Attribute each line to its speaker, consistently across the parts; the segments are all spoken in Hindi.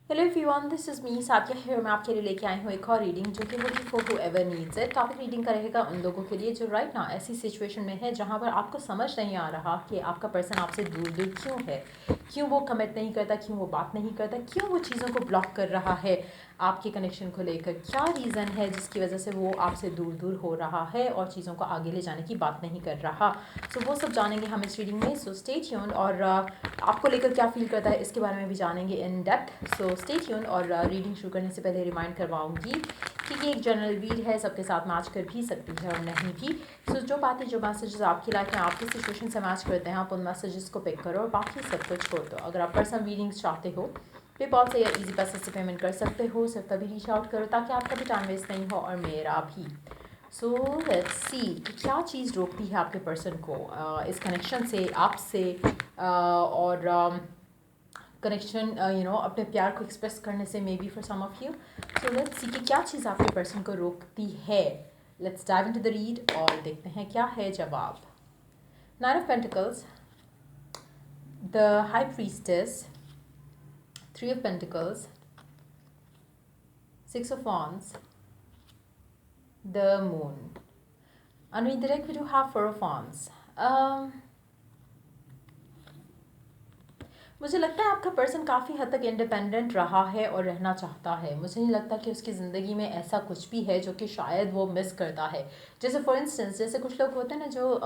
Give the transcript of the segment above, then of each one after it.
Speaker 1: Hello everyone, this is me Sathiya है। मैं आपके लिए लेके आई हूँ एक और रीडिंग जो कि होगी for who ever needs it. Topic reading का रहेगा उन लोगों के लिए जो राइट ना ऐसी सिचुएशन में है जहाँ पर आपको समझ नहीं आ रहा कि आपका पर्सन आपसे दूर दूर क्यों है, क्यों वो कमिट नहीं करता, क्यों वो बात नहीं करता, क्यों वो चीज़ों को ब्लॉक कर रहा है आपके कनेक्शन को लेकर। क्या रीज़न है जिसकी वजह से वो आपसे दूर दूर हो रहा है और चीज़ों को आगे ले जाने की बात नहीं कर रहा। सो वो सब जानेंगे हम इस रीडिंग में। So stay tuned. और आपको लेकर क्या फील करता है इसके बारे में भी जानेंगे in depth. So stay tuned. और रीडिंग शुरू करने से पहले रिमाइंड करवाऊंगी कि ये एक जनरल रीड है, सबके साथ मैच कर भी सकती है और नहीं भी। सो जो बातें, जो मैसेजेस आपकी लाइफ में आपकी सिचुएशन से मैच करते हैं, आप उन मैसेजेस को पिक करो और बाकी सब कुछ छोड़ दो। अगर आप पर्सनल रीडिंग्स चाहते हो पेपॉल से या इजी पैसे से पेमेंट कर सकते हो। सिर्फ तभी रीच आउट करो ताकि आपका भी टाइम वेस्ट नहीं हो और मेरा भी। सो लेट्स सी कि क्या चीज़ रोकती है आपके पर्सन को इस कनेक्शन से, आपसे, और कनेक्शन अपने प्यार को एक्सप्रेस करने से, may be for some of you. So let's see कि क्या चीज़ आपके पर्सन को रोकती है। Let's dive into the read और देखते हैं क्या है जवाब। Nine of pentacles, the high priestess, three of pentacles, six of wands, the moon. Underneath the deck we do have four of wands. मुझे लगता है आपका पर्सन काफ़ी हद तक इंडिपेंडेंट रहा है और रहना चाहता है। मुझे नहीं लगता कि उसकी ज़िंदगी में ऐसा कुछ भी है जो कि शायद वो मिस करता है। जैसे फॉर इंस्टेंस, जैसे कुछ लोग होते हैं ना जो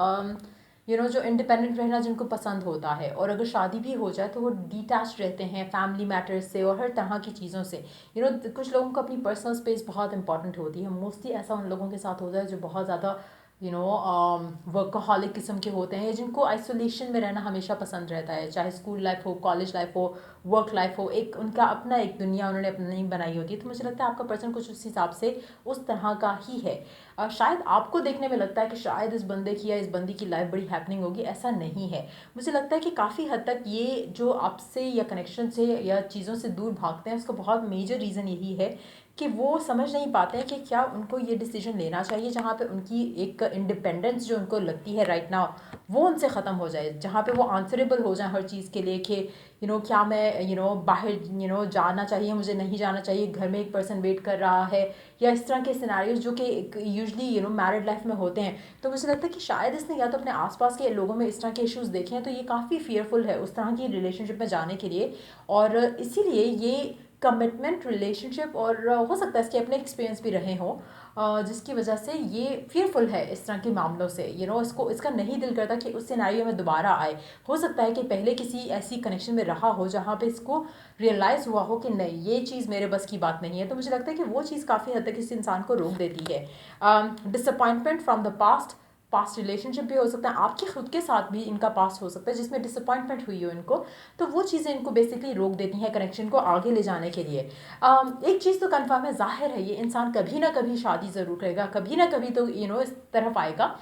Speaker 1: जो इंडिपेंडेंट रहना जिनको पसंद होता है, और अगर शादी भी हो जाए तो वो डिटैच रहते हैं फैमिली मैटर्स से और हर तरह की चीज़ों से। कुछ लोगों को अपनी पर्सनल स्पेस बहुत इंपॉर्टेंट होती है। मोस्टली ऐसा उन लोगों के साथ होता है जो बहुत ज़्यादा वर्कहॉलिक किस्म के होते हैं, जिनको आइसोलेशन में रहना हमेशा पसंद रहता है। चाहे स्कूल लाइफ हो, कॉलेज लाइफ हो, वर्क लाइफ हो, एक उनका अपना एक दुनिया उन्होंने अपनी बनाई होती है। तो मुझे लगता है आपका पर्सन कुछ उस हिसाब से उस तरह का ही है। शायद आपको देखने में लगता है कि शायद इस बंदे की या इस बंदी की लाइफ बड़ी हैपनिंग होगी, ऐसा नहीं है। मुझे लगता है कि काफ़ी हद तक ये जो आपसे या कनेक्शन से या चीज़ों से दूर भागते हैं, उसका बहुत मेजर रीज़न यही है कि वो समझ नहीं पाते हैं कि क्या उनको ये डिसीजन लेना चाहिए जहाँ पे उनकी एक इंडिपेंडेंस जो उनको लगती है राइट नाउ वो उनसे ख़त्म हो जाए, जहाँ पे वो आंसरेबल हो जाए हर चीज़ के लिए कि क्या मैं बाहर जाना चाहिए, मुझे नहीं जाना चाहिए, घर में एक पर्सन वेट कर रहा है, या इस तरह के सिनेरियोज जो कि यूजली मैरिड लाइफ में होते हैं। तो मुझे लगता है कि शायद इसने या तो अपने आसपास के लोगों में इस तरह के इश्यूज़ देखे हैं, तो ये काफ़ी फियरफुल है उस तरह की रिलेशनशिप में जाने के लिए। और इसीलिए ये कमिटमेंट रिलेशनशिप, और हो सकता है इसके अपने एक्सपीरियंस भी रहे हों, जिसकी वजह से ये फियरफुल है इस तरह के मामलों से। इसको इसका नहीं दिल करता कि उस सिनेरियो में दोबारा आए। हो सकता है कि पहले किसी ऐसी कनेक्शन में रहा हो जहाँ पे इसको रियलाइज़ हुआ हो कि नहीं, ये चीज़ मेरे बस की बात नहीं है। तो मुझे लगता है कि वो चीज़ काफ़ी हद तक इस इंसान को रोक देती है। Disappointment from the past relationship भी हो सकता है, आपके खुद के साथ भी इनका पास्ट हो सकता है जिसमें डिसअपॉइंटमेंट हुई हो इनको। तो वो चीज़ें इनको बेसिकली रोक देती हैं कनेक्शन को आगे ले जाने के लिए। एक चीज़ तो कन्फर्म है, जाहिर है ये इंसान कभी ना कभी शादी ज़रूर करेगा, कभी ना कभी तो इस तरफ आएगा।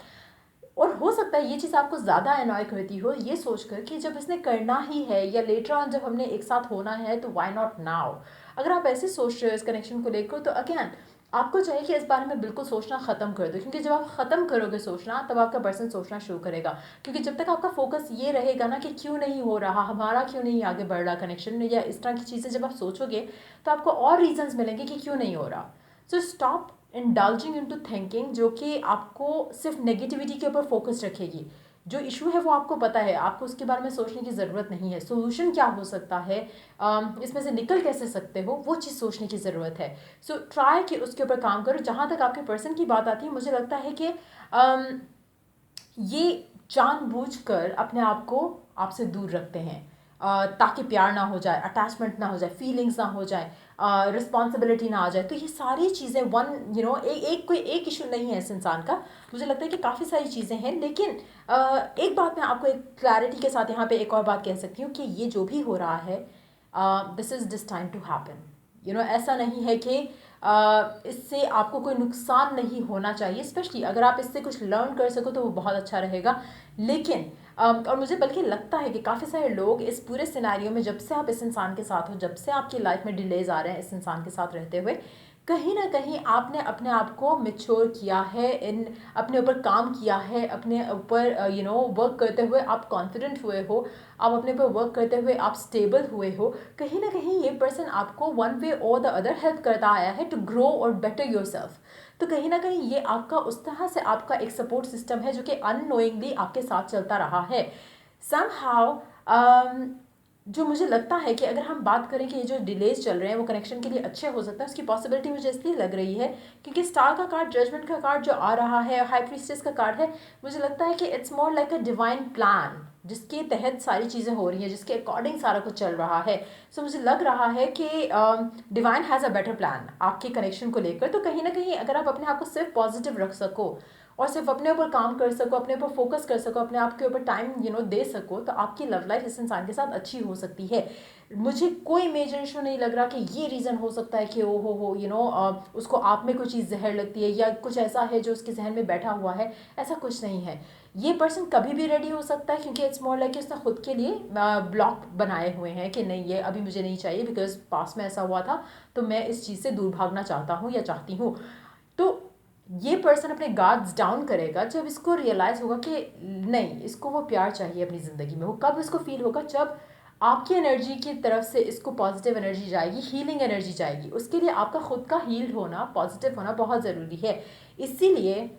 Speaker 1: और हो सकता है ये चीज़ आपको ज़्यादा अनॉय करती हो ये सोचकर कि जब इसने करना ही है या लेटर ऑन जब हमने एक साथ होना है तो व्हाई नॉट नाउ। अगर आप ऐसे सोच रहे हो इस कनेक्शन को लेकर, तो अगेन आपको चाहिए कि इस बारे में बिल्कुल सोचना ख़त्म कर दो, क्योंकि जब आप ख़त्म करोगे सोचना तब आपका पर्सन सोचना शुरू करेगा। क्योंकि जब तक आपका फोकस ये रहेगा ना कि क्यों नहीं हो रहा, हमारा क्यों नहीं आगे बढ़ रहा कनेक्शन, या इस तरह की चीज़ें जब आप सोचोगे तो आपको और रीजंस मिलेंगे कि क्यों नहीं हो रहा। So stop indulging into thinking जो कि आपको सिर्फ नेगेटिविटी के ऊपर फोकस रखेगी। जो इशू है वो आपको पता है, आपको उसके बारे में सोचने की ज़रूरत नहीं है। सोल्यूशन क्या हो सकता है, इसमें से निकल कैसे सकते हो, वो चीज़ सोचने की ज़रूरत है। सो ट्राई कि उसके ऊपर काम करो। जहाँ तक आपके पर्सन की बात आती है, मुझे लगता है कि ये जानबूझकर अपने आप को आपसे दूर रखते हैं, ताकि प्यार ना हो जाए, अटैचमेंट ना हो जाए, फीलिंग्स ना हो जाए, रिस्पॉन्सिबिलिटी ना आ जाए। तो ये सारी चीज़ें एक कोई एक इशू नहीं है इस इंसान का। मुझे लगता है कि काफ़ी सारी चीज़ें हैं, लेकिन एक बात मैं आपको एक क्लैरिटी के साथ यहाँ पे एक और बात कह सकती हूँ कि ये जो भी हो रहा है, this is destined to happen. ऐसा नहीं है कि इससे आपको कोई नुकसान नहीं होना चाहिए। स्पेशली अगर आप इससे कुछ लर्न कर सको तो वो बहुत अच्छा रहेगा। लेकिन और मुझे बल्कि लगता है कि काफ़ी सारे लोग इस पूरे सिनेरियो में, जब से आप इस इंसान के साथ हो, जब से आपकी लाइफ में डिलेज आ रहे हैं इस इंसान के साथ रहते हुए, कहीं ना कहीं आपने अपने आप को मेच्योर किया है, इन अपने ऊपर काम किया है, अपने ऊपर वर्क करते हुए आप कॉन्फिडेंट हुए हो, आप अपने ऊपर वर्क करते हुए आप स्टेबल हुए हो। कहीं ना कहीं ये पर्सन आपको वन वे और द अदर हेल्प करता आया है टू ग्रो और बेटर योर सेल्फ। तो कहीं ना कहीं ये आपका उस तरह से आपका एक सपोर्ट सिस्टम है जो कि अननोइंगली आपके साथ चलता रहा है समहाउ। जो मुझे लगता है कि अगर हम बात करें कि ये जो डिलेज चल रहे हैं वो कनेक्शन के लिए अच्छे हो सकते हैं, उसकी पॉसिबिलिटी मुझे इसलिए लग रही है क्योंकि स्टार का कार्ड, जजमेंट का कार्ड जो आ रहा है, हाई प्रीस्टेस का कार्ड है, मुझे लगता है कि it's more like a divine plan जिसके तहत सारी चीज़ें हो रही हैं, जिसके अकॉर्डिंग सारा कुछ चल रहा है। सो मुझे लग रहा है कि divine has a better plan आपके कनेक्शन को लेकर। तो कहीं ना कहीं अगर आप अपने आप को सिर्फ पॉजिटिव रख सको और सिर्फ अपने ऊपर काम कर सको, अपने ऊपर फोकस कर सको, अपने आप के ऊपर टाइम दे सको, तो आपकी लव लाइफ इस इंसान के साथ अच्छी हो सकती है। मुझे कोई मेजर इशू नहीं लग रहा कि ये रीज़न हो सकता है कि ओ हो उसको आप में कोई चीज़ जहर लगती है या कुछ ऐसा है जो उसके जहन में बैठा हुआ है। ऐसा कुछ नहीं है। ये पर्सन कभी भी रेडी हो सकता है क्योंकि इट्स मोर लाइक उसने खुद के लिए ब्लॉक बनाए हुए हैं कि नहीं ये अभी मुझे नहीं चाहिए बिकॉज पास में ऐसा हुआ था, तो मैं इस चीज़ से दूर भागना चाहता हूँ या चाहती हूँ। तो ये पर्सन अपने गार्ड्स डाउन करेगा जब इसको रियलाइज़ होगा कि नहीं, इसको वो प्यार चाहिए अपनी ज़िंदगी में। वो कब इसको फील होगा? जब आपकी एनर्जी की तरफ से इसको पॉजिटिव एनर्जी जाएगी, हीलिंग एनर्जी जाएगी। उसके लिए आपका खुद का हील्ड होना, पॉजिटिव होना बहुत ज़रूरी है। इसीलिए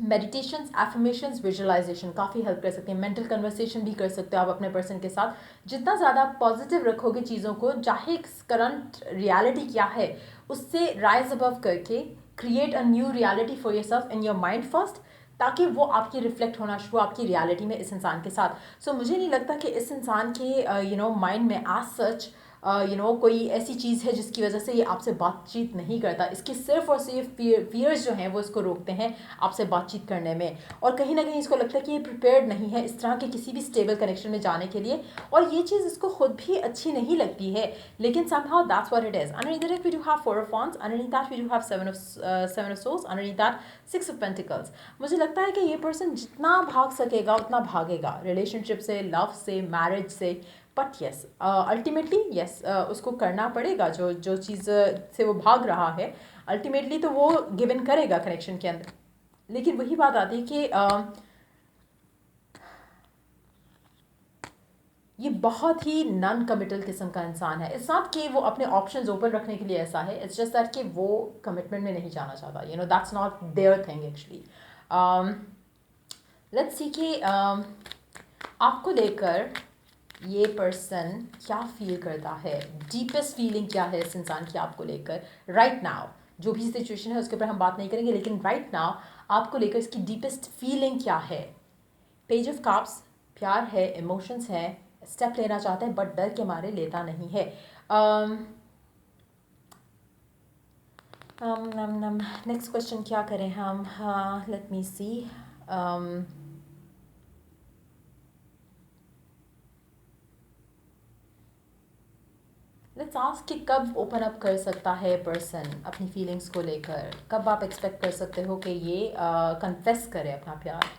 Speaker 1: मेडिटेशंस, एफर्मेशंस, विजुअलाइजेशन काफ़ी हेल्प कर सकते हैं। मेंटल कन्वर्सेशन भी कर सकते हो आप अपने पर्सन के साथ। जितना ज़्यादा आप पॉजिटिव रखोगे चीज़ों को, चाहे करंट रियलिटी क्या है उससे राइज अबव करके create a new reality for your self in your mind first, ताकि वो आपकी रिफ्लेक्ट होना शुरू आपकी रियलिटी में इस इंसान के साथ। सो मुझे नहीं लगता कि इस इंसान के माइंड में एज सच कोई ऐसी चीज़ है जिसकी वजह से ये आपसे बातचीत नहीं करता। इसके सिर्फ और सिर्फ फियर्स जो हैं वो इसको रोकते हैं आपसे बातचीत करने में। और कहीं ना कहीं इसको लगता है कि ये प्रिपेयर्ड नहीं है इस तरह के किसी भी स्टेबल कनेक्शन में जाने के लिए, और ये चीज़ इसको खुद भी अच्छी नहीं लगती है। लेकिन somehow that's what it is. Underneath it we do have 4 of Wands, underneath that we do have 7 of Swords, underneath that 6 of Pentacles. मुझे लगता है कि ये पर्सन जितना भाग सकेगा उतना भागेगा रिलेशनशिप से, लव से, मैरिज से। बट येस, अल्टीमेटली येस, उसको करना पड़ेगा जो जो चीज़ से वो भाग रहा है। अल्टीमेटली तो वो गिव इन करेगा कनेक्शन के अंदर। लेकिन वही बात आती है कि ये बहुत ही नॉन कमिटल किस्म का इंसान है। इट्स नॉट कि वो अपने ऑप्शंस ओपन रखने के लिए ऐसा है, इट्स जस्ट दैट कि वो कमिटमेंट में नहीं जाना चाहता। That's not there thing actually. Let's see कि आपको लेकर ये पर्सन क्या फील करता है, डीपेस्ट फीलिंग क्या है इस इंसान की आपको लेकर राइट नाउ। जो भी सिचुएशन है उसके ऊपर हम बात नहीं करेंगे, लेकिन राइट नाउ आपको लेकर इसकी डीपेस्ट फीलिंग क्या है। पेज ऑफ कप्स, प्यार है, इमोशंस है, स्टेप लेना चाहता है बट डर के मारे लेता नहीं है। नेक्स्ट क्वेश्चन क्या करें हम? Let me see. Let's ask कि कब ओपन अप कर सकता है पर्सन अपनी फीलिंग्स को लेकर, कब आप एक्सपेक्ट कर सकते हो कि ये कन्फेस करे अपना प्यार।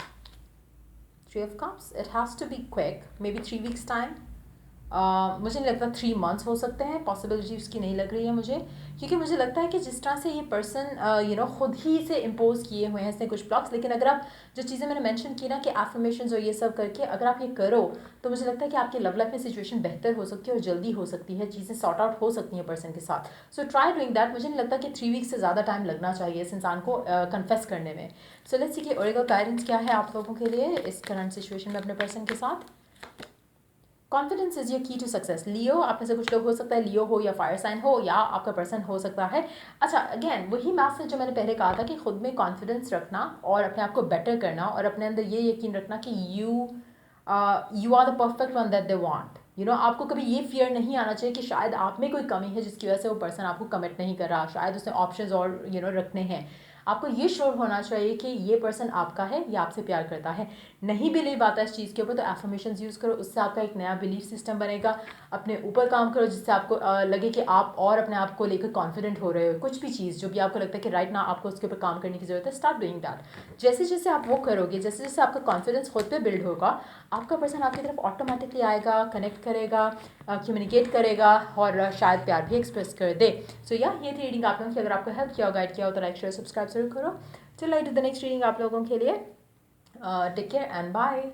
Speaker 1: 3 of Cups, it has to be quick, maybe 3 weeks time. मुझे नहीं लगता 3 months हो सकते हैं, पॉसिबिलिटी उसकी नहीं लग रही है मुझे, क्योंकि मुझे लगता है कि जिस तरह से ये पर्सन खुद ही से इम्पोज किए हुए हैं इसने कुछ ब्लॉक्स। लेकिन अगर आप जो चीज़ें मैंने मेंशन की ना कि एफर्मेशंस और ये सब करके अगर आप ये करो तो मुझे लगता है कि आपकी लव लाइफ में सिचुएशन बेहतर हो सकती है और जल्दी हो सकती है, चीज़ें सॉर्ट आउट हो सकती हैं पर्सन के साथ। So try doing that. मुझे नहीं लगता कि 3 वीक्स से ज़्यादा टाइम लगना चाहिए इस इंसान को कन्फेस करने में। सो लेट्स सी कि ओरेकल गाइडेंस क्या है आप लोगों के लिए इस करंट सिचुएशन में अपने पर्सन के साथ। कॉन्फिडेंस इज योर की टू सक्सेस। लियो, आप में से कुछ लोग हो सकता है लियो हो या फायर साइन हो, या आपका पर्सन हो सकता है। अच्छा, अगेन वही मैसेज जो मैंने पहले कहा था कि खुद में कॉन्फिडेंस रखना और अपने आप को बेटर करना और अपने अंदर ये यकीन रखना कि you are the perfect one that they want. आपको कभी ये फियर नहीं आना चाहिए कि शायद आप में कोई कमी है जिसकी वजह से वो पर्सन आपको कमिट नहीं कर रहा, शायद उसने ऑप्शंस और रखने हैं। आपको ये श्योर होना चाहिए कि ये पर्सन आपका है, ये आपसे प्यार करता है। नहीं बिलीव आता इस चीज़ के ऊपर तो एफर्मेशंस यूज़ करो, उससे आपका एक नया बिलीफ सिस्टम बनेगा। अपने ऊपर काम करो जिससे आपको लगे कि आप और अपने आप को लेकर कॉन्फिडेंट हो रहे हो। कुछ भी चीज़ जो भी आपको लगता है कि राइट ना आपको उसके ऊपर काम करने की ज़रूरत है, स्टार्ट डूइंग दैट। जैसे जैसे आप वो करोगे, जैसे जैसे आपका कॉन्फिडेंस खुद पे बिल्ड होगा, आपका पर्सन आपकी तरफ ऑटोमेटिकली आएगा, कनेक्ट करेगा, कम्युनिकेट करेगा और शायद प्यार भी एक्सप्रेस कर दे। सो या ये थी रीडिंग आप लोगों की। अगर आपको हेल्प किया, गाइड किया हो तो लाइक शेयर सब्सक्राइब जरूर करो। चलो I do the next reading आप लोगों के लिए। Take care and bye.